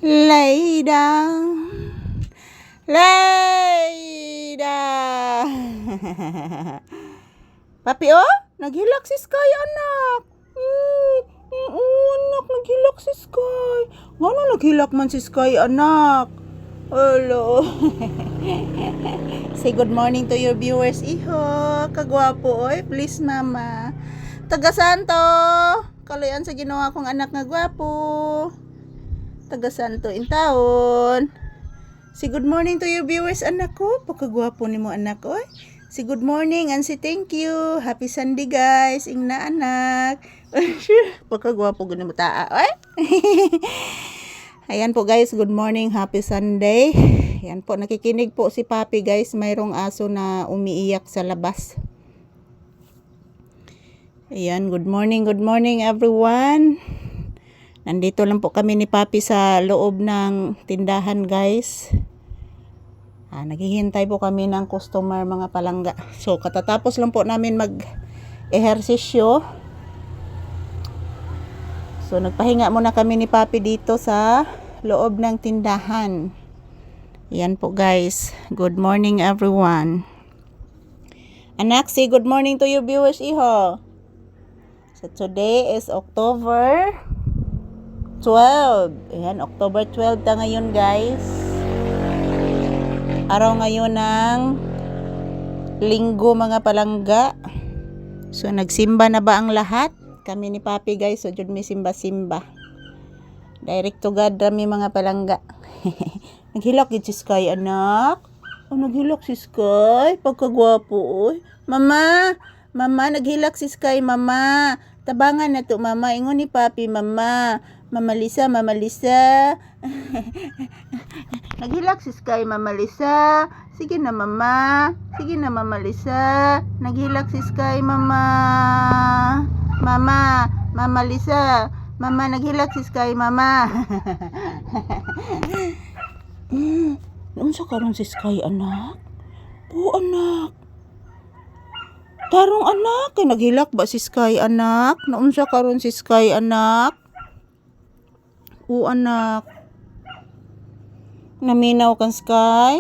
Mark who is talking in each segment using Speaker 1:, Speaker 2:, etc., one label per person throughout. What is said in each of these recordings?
Speaker 1: Lay down. Lay down. Papi, oh? Naghilak si Sky, anak. Anak, naghilak si Sky. Ngano naghilak man si Sky, anak? Hello. Say good morning to your viewers, iho. Kagwapo, oy. Please, mama. Taga Santo. Kalayan sa ginawa kong anak nga gwapo. Taga Santo in taon. Say good morning to your viewers, anak ko. Pagkagwapo ni mo, anak ko. Say good morning and say thank you. Happy Sunday, guys. Ingna, anak. Pagkagwapo gani mo taa, oy. Ayan po, guys. Good morning. Happy Sunday. Ayan po. Nakikinig po si Papi, guys. Mayroong aso na umiiyak sa labas. Ayan. Good morning everyone. Nandito lang po kami ni Papi sa loob ng tindahan, guys. Naghihintay po kami ng customer, mga palangga. So, katatapos lang po namin mag-ehersisyo. So, nagpahinga muna kami ni Papi dito sa loob ng tindahan. Yan po, guys. Good morning, everyone. Anak, say good morning to your viewers, iho. So, today is October 12. Ayan, October 12 na ngayon, guys. Araw ngayon ng linggo, mga palangga. So, nagsimba na ba ang lahat? Kami ni Papi, guys. So, dyan may simba-simba. Direct to God rami, mga palangga. Naghilak si Sky, anak. Oh, naghilak si Sky. Pagkagwapo, oy. Mama, naghilak si Sky, mama. Tabangan na to, mama. Ingon ni Papi, mama. Mama Lisa. Naghilak si Sky, Mama Lisa. Sige na, mama. Sige na, Mama Lisa. Naghilak si Sky, mama. Mama Lisa. Mama, naghilak si Sky, mama. Unsa karon si Sky, anak? Oo, anak. Tarong, anak. Kay naghilak ba si Sky, anak? Naunsa karon si Sky, anak? Oo, anak. Naminaw kan Sky?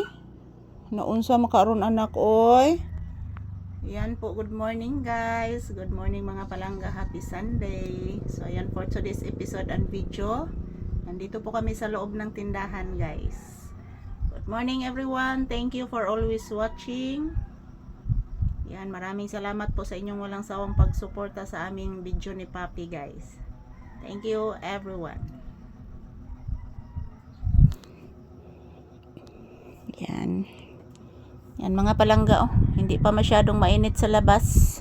Speaker 1: Naunsa makaron, anak, oy? Yan po, good morning, guys. Good morning, mga palangga. Happy Sunday. So, ayan for today's episode and video. Nandito po kami sa loob ng tindahan, guys. Good morning, everyone. Thank you for always watching. Yan, maraming salamat po sa inyong walang sawang pagsuporta sa aming video ni Papi, guys. Thank you, everyone. Yan. Yan, mga palangga, oh. Hindi pa masyadong mainit sa labas.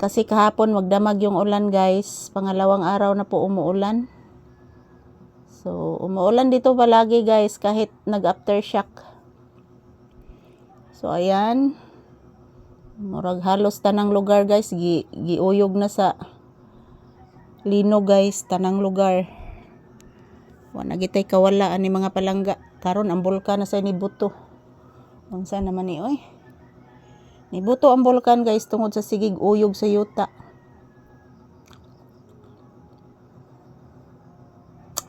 Speaker 1: Kasi kahapon magdamag yung ulan, guys. Pangalawang araw na po umuulan. So, umuulan dito palagi, guys, kahit nag-aftershock. So, ayan. Murag halos tanang lugar, guys. Giuyog na sa lino, guys. Tanang lugar. Wala gitay kawalaan ni mga palangga. Karon ang bulkan na sa nibuto. Unsa naman ni, oy? Nibuto ang bulkan, guys, tungod sa sigig uyog sa yuta.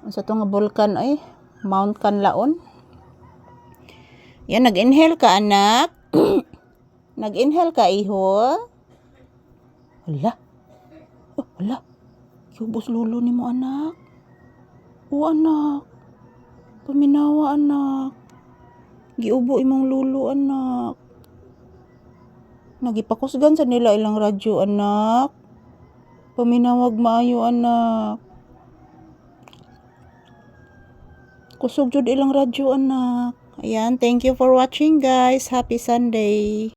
Speaker 1: Unsa to nga bulkan, ay? Mount Kanlaon. Yan, nag-inhale ka, anak. Nag-inhale ka, iho. Hala. Oh, hala. Yubos lulo ni mo, anak. O, anak. Paminawa, anak. Giubo imong lulo, anak. Nagipakusgan sa nila ilang radyo, anak. Paminawag maayo, anak. Kusog jud ilang radyo, anak. Ayan, thank you for watching, guys. Happy Sunday.